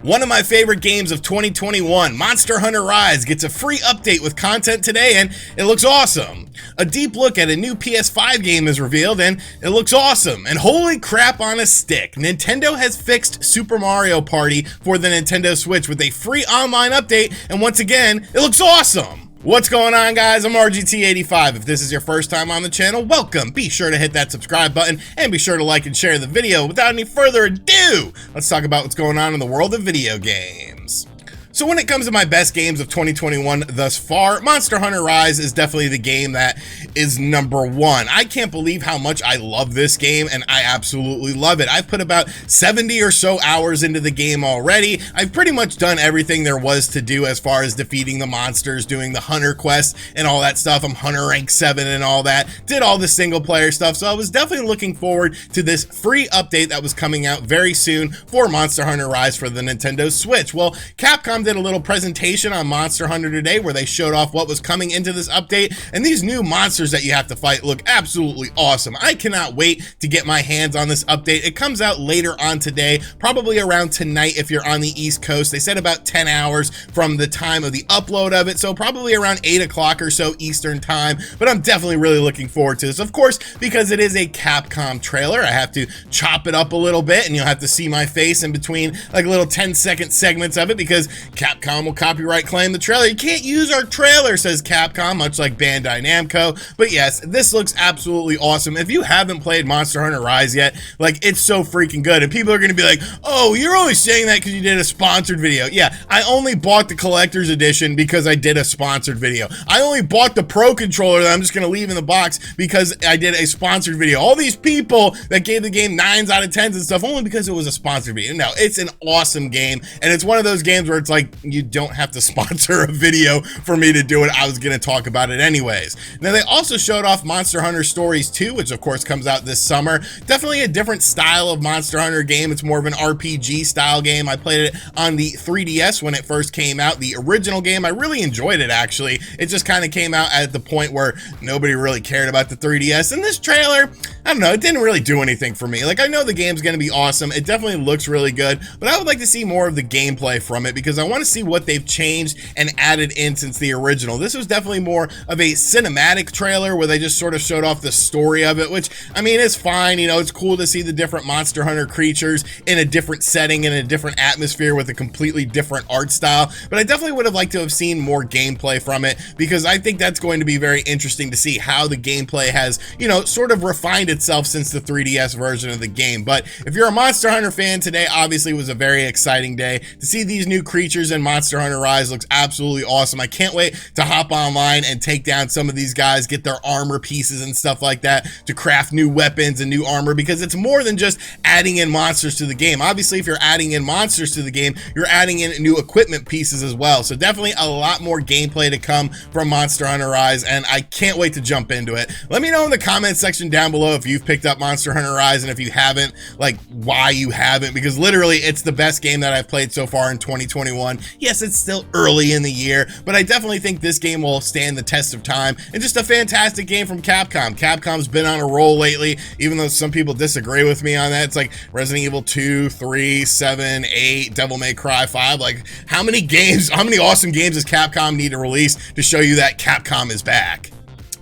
One of my favorite games of 2021, Monster Hunter Rise, gets a free update with content today and it looks awesome. A deep look at a new PS5 game is revealed and it looks awesome. And holy crap on a stick, Nintendo has fixed Super Mario Party for the Nintendo Switch with a free online update, and once again, it looks awesome. What's going on, guys? I'm RGT85. If this is your first time on the channel, welcome. Be sure to hit that subscribe button and be sure to like and share the video. Without any further ado, let's talk about what's going on in the world of video games. So when it comes to my best games of 2021 thus far, Monster Hunter Rise is definitely the game that is number one. I can't believe how much I love this game, and I absolutely love it. I've put about 70 or so hours into the game already. I've pretty much done everything there was to do as far as defeating the monsters, doing the Hunter quest and all that stuff. I'm Hunter rank 7 and all that. Did all the single player stuff, so I was definitely looking forward to this free update that was coming out very soon for Monster Hunter Rise for the Nintendo Switch. Well, Capcom did a little presentation on Monster Hunter today where they showed off what was coming into this update, and these new monsters that you have to fight look absolutely awesome. I cannot wait to get my hands on this update. It comes out later on today, probably around tonight if you're on the East Coast. They said about 10 hours from the time of the upload of it, so probably around 8 o'clock or so Eastern time, but I'm definitely really looking forward to this. Of course, because it is a Capcom trailer, I have to chop it up a little bit, and you'll have to see my face in between like little 10-second segments of it because Capcom will copyright claim the trailer. You can't use our trailer, says Capcom, much like Bandai Namco. But yes, this looks absolutely awesome. If you haven't played Monster Hunter Rise yet, like, it's so freaking good. And people are going to be like, oh, you're always saying that because you did a sponsored video. Yeah, I only bought the collector's edition because I did a sponsored video. I only bought the Pro controller that I'm just going to leave in the box because I did a sponsored video. All these people that gave the game 9s out of 10s and stuff only because it was a sponsored video. No, it's an awesome game, and it's one of those games where it's like, you don't have to sponsor a video for me to do it. I was going to talk about it anyways. Now, they also showed off Monster Hunter Stories 2, which of course comes out this summer. Definitely a different style of Monster Hunter game. It's more of an RPG style game. I played it on the 3DS when it first came out. The original game, I really enjoyed it actually. It just kind of came out at the point where nobody really cared about the 3DS, and this trailer, I don't know, it didn't really do anything for me. Like, I know the game's going to be awesome. It definitely looks really good, but I would like to see more of the gameplay from it because I want to see what they've changed and added in since the original. This was definitely more of a cinematic trailer where they just sort of showed off the story of it, which, I mean, is fine. You know, it's cool to see the different Monster Hunter creatures in a different setting, in a different atmosphere with a completely different art style, but I definitely would have liked to have seen more gameplay from it because I think that's going to be very interesting to see how the gameplay has, you know, sort of refined itself since the 3DS version of the game. But if you're a Monster Hunter fan, today obviously was a very exciting day to see these new creatures in Monster Hunter Rise. Looks absolutely awesome. I can't wait to hop online and take down some of these guys, get their armor pieces and stuff like that to craft new weapons and new armor, because it's more than just adding in monsters to the game. Obviously, if you're adding in monsters to the game, you're adding in new equipment pieces as well. So definitely a lot more gameplay to come from Monster Hunter Rise, and I can't wait to jump into it. Let me know in the comment section down below if you've picked up Monster Hunter Rise, and if you haven't, like, why you haven't, because literally it's the best game that I've played so far in 2021. Yes, it's still early in the year, but I definitely think this game will stand the test of time, and just a fantastic game from Capcom. Capcom's been on a roll lately, even though some people disagree with me on that. It's like Resident Evil 2, 3, 7, 8, Devil May Cry 5. Like, how many awesome games does Capcom need to release to show you that Capcom is back?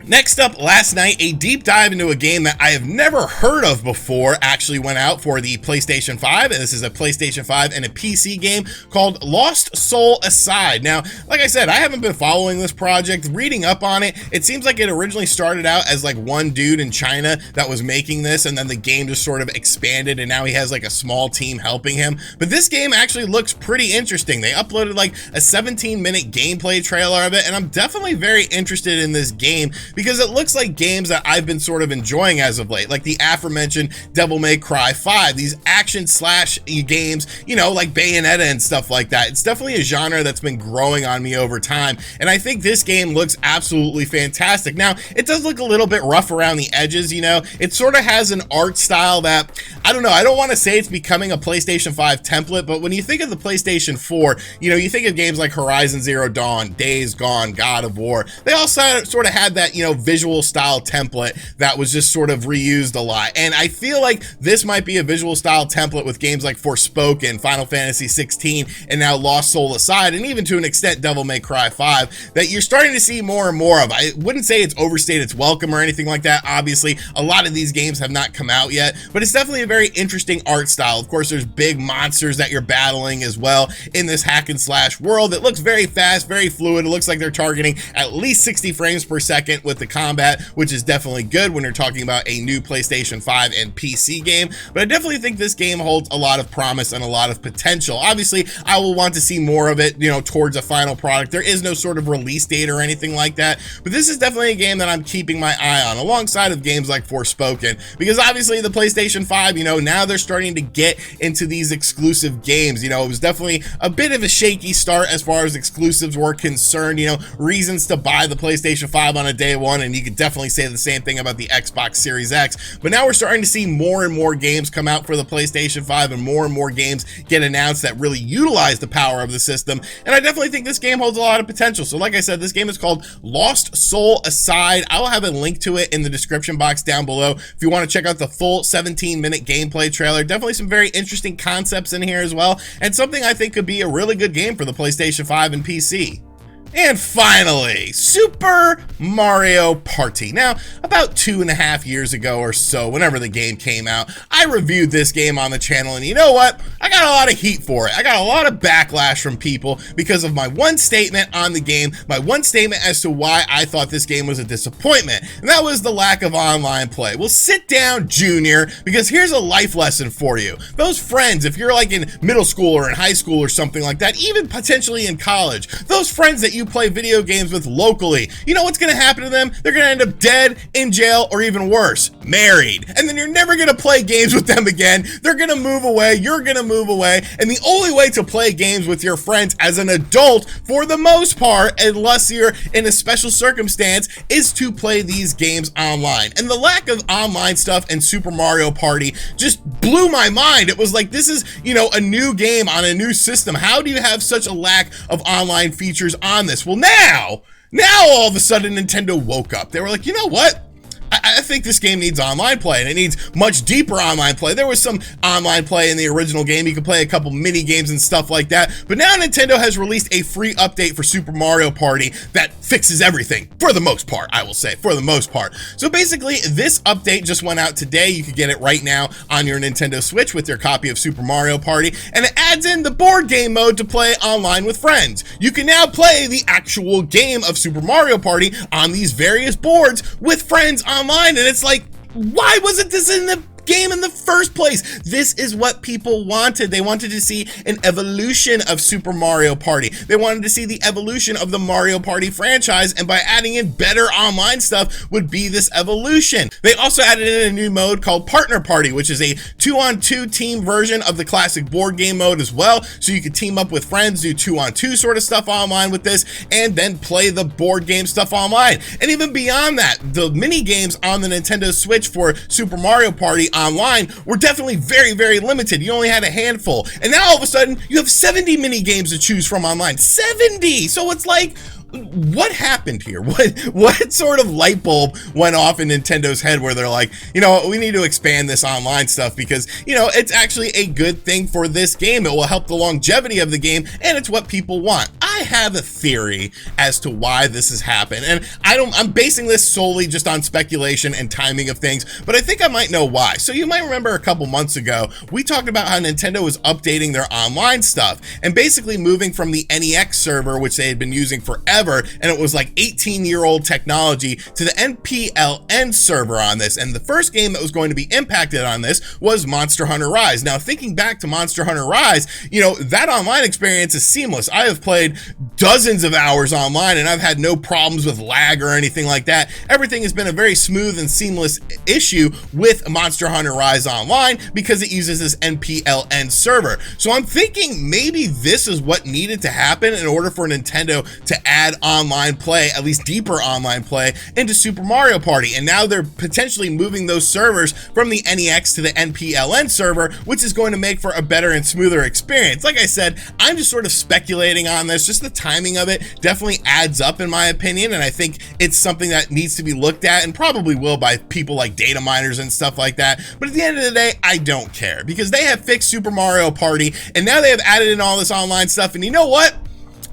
Next up, last night, a deep dive into a game that I have never heard of before actually went out for the PlayStation 5, and this is a PlayStation 5 and a PC game called Lost Soul Aside. Now, like I said, I haven't been following this project. Reading up on it, it seems like it originally started out as like one dude in China that was making this, and then the game just sort of expanded, and now he has like a small team helping him. But this game actually looks pretty interesting. They uploaded like a 17-minute gameplay trailer of it, and I'm definitely very interested in this game because it looks like games that I've been sort of enjoying as of late, like the aforementioned Devil May Cry 5, these action slash games, you know, like Bayonetta and stuff like that. It's definitely a genre that's been growing on me over time, and I think this game looks absolutely fantastic. Now, it does look a little bit rough around the edges, you know. It sort of has an art style that, I don't know, I don't want to say it's becoming a PlayStation 5 template, but when you think of the PlayStation 4, you know, you think of games like Horizon Zero Dawn, Days Gone, God of War. They all sort of had that, visual style template that was just sort of reused a lot. And I feel like this might be a visual style template with games like Forspoken, Final Fantasy 16, and now Lost Soul Aside, and even to an extent Devil May Cry 5, that you're starting to see more and more of. I wouldn't say it's overstayed its welcome or anything like that. Obviously, a lot of these games have not come out yet, but it's definitely a very interesting art style. Of course, there's big monsters that you're battling as well in this hack and slash world. It looks very fast, very fluid. It looks like they're targeting at least 60 frames per second with the combat, which is definitely good when you're talking about a new PlayStation 5 and PC game. But I definitely think this game holds a lot of promise and a lot of potential. Obviously, I will want to see more of it, towards a final product. There is no sort of release date or anything like that, but this is definitely a game that I'm keeping my eye on, alongside of games like Forspoken, because obviously the PlayStation 5, now they're starting to get into these exclusive games. It was definitely a bit of a shaky start as far as exclusives were concerned, reasons to buy the PlayStation 5 on a day one, and you could definitely say the same thing about the Xbox Series X. But now we're starting to see more and more games come out for the PlayStation 5, and more games get announced that really utilize the power of the system, and I definitely think this game holds a lot of potential. So like I said, this game is called Lost Soul Aside. I will have a link to it in the description box down below if you want to check out the full 17-minute gameplay trailer. Definitely some very interesting concepts in here as well, and something I think could be a really good game for the PlayStation 5 and PC. And finally, Super Mario Party. Now, about 2.5 years ago or so, whenever the game came out, I reviewed this game on the channel, and you know what? I got a lot of heat for it. I got a lot of backlash from people because of my one statement on the game, my one statement as to why I thought this game was a disappointment, and that was the lack of online play. Well, sit down, Junior, because here's a life lesson for you. Those friends, if you're like in middle school or in high school or something like that, even potentially in college, those friends that you play video games with locally, you know what's gonna happen to them? They're gonna end up dead, in jail, or even worse, married. And then you're never gonna play games with them again. They're gonna move away, you're gonna move away, and the only way to play games with your friends as an adult, for the most part, unless you're in a special circumstance, is to play these games online. And the lack of online stuff in Super Mario Party just blew my mind. It was like, this is, a new game on a new system. How do you have such a lack of online features on this? Well, now all of a sudden Nintendo woke up. They were like, you know what? I think this game needs online play, and it needs much deeper online play. There was some online play in the original game. You could play a couple mini games and stuff like that, but now Nintendo has released a free update for Super Mario Party that fixes everything, for the most part, I will say, for the most part. So basically, this update just went out today. You can get it right now on your Nintendo Switch with your copy of Super Mario Party, and it adds in the board game mode to play online with friends. You can now play the actual game of Super Mario Party on these various boards with friends online, and it's like, why wasn't this in the game in the first place? This is what people wanted. They wanted to see an evolution of Super Mario Party. They wanted to see the evolution of the Mario Party franchise, and by adding in better online stuff would be this evolution. They also added in a new mode called Partner Party, which is a 2-on-2 team version of the classic board game mode as well, so you could team up with friends, do 2-on-2 sort of stuff online with this, and then play the board game stuff online. And even beyond that, the mini games on the Nintendo Switch for Super Mario Party online were definitely very limited. You only had a handful, and now all of a sudden you have 70 mini games to choose from online. 70! So it's like, what happened here? What sort of light bulb went off in Nintendo's head where they're like, we need to expand this online stuff because, it's actually a good thing for this game. It will help the longevity of the game, and it's what people want. I have a theory as to why this has happened, and I'm basing this solely just on speculation and timing of things, but I think I might know why. So you might remember a couple months ago, we talked about how Nintendo was updating their online stuff and basically moving from the NEX server, which they had been using forever, and it was like 18-year-old technology, to the NPLN server on this. And the first game that was going to be impacted on this was Monster Hunter Rise. Now, thinking back to Monster Hunter Rise, that online experience is seamless. I have played dozens of hours online, and I've had no problems with lag or anything like that. Everything has been a very smooth and seamless issue with Monster Hunter Rise Online because it uses this NPLN server. So I'm thinking maybe this is what needed to happen in order for Nintendo to add online play, at least deeper online play, into Super Mario Party. And now they're potentially moving those servers from the NEX to the NPLN server, which is going to make for a better and smoother experience. Like I said, I'm just sort of speculating on this just just the timing of it definitely adds up in my opinion, and I think it's something that needs to be looked at, and probably will by people like data miners and stuff like that. But at the end of the day, I don't care, because they have fixed Super Mario Party, and now they have added in all this online stuff, and you know what?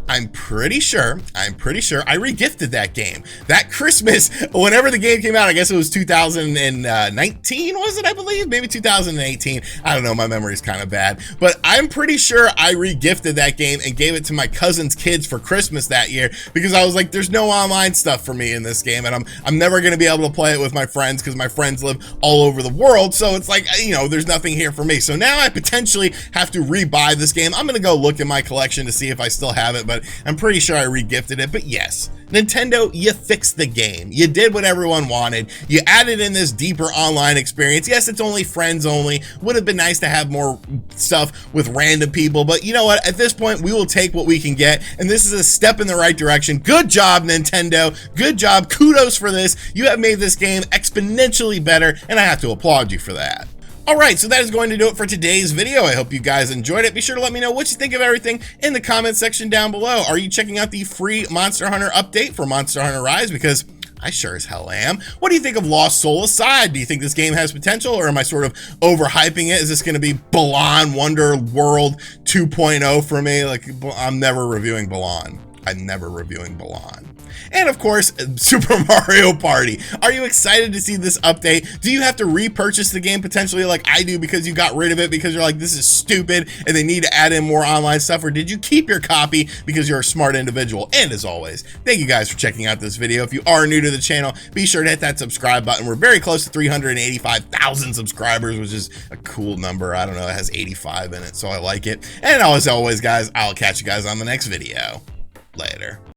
I'm pretty sure I regifted that game that Christmas whenever the game came out. I guess it was 2019, was it? I believe maybe 2018. I don't know, my memory's kind of bad, but I'm pretty sure I regifted that game and gave it to my cousin's kids for Christmas that year, because I was like, there's no online stuff for me in this game, and I'm never going to be able to play it with my friends, because my friends live all over the world, so it's like, you know, there's nothing here for me. So now I potentially have to rebuy this game. I'm going to go look in my collection to see if I still have it, but I'm pretty sure I regifted it. But yes, Nintendo, you fixed the game. You did what everyone wanted. You added in this deeper online experience. Yes, it's only friends only. Would have been nice to have more stuff with random people, but you know what? At this point, we will take what we can get, and this is a step in the right direction. Good job, Nintendo. Good job. Kudos for this. You have made this game exponentially better, and I have to applaud you for that. Alright, so that is going to do it for today's video. I hope you guys enjoyed it. Be sure to let me know what you think of everything in the comment section down below. Are you checking out the free Monster Hunter update for Monster Hunter Rise? Because I sure as hell am. What do you think of Lost Soul Aside? Do you think this game has potential, or am I sort of overhyping it? Is this going to be Balan Wonder World 2.0 for me? Like, I'm never reviewing Balan. I'm never reviewing Balan. And of course, Super Mario Party. Are you excited to see this update? Do you have to repurchase the game potentially like I do because you got rid of it because you're like, this is stupid and they need to add in more online stuff? Or did you keep your copy because you're a smart individual? And as always, thank you guys for checking out this video. If you are new to the channel, be sure to hit that subscribe button. We're very close to 385,000 subscribers, which is a cool number. I don't know, it has 85 in it, so I like it. And as always, guys, I'll catch you guys on the next video. Later.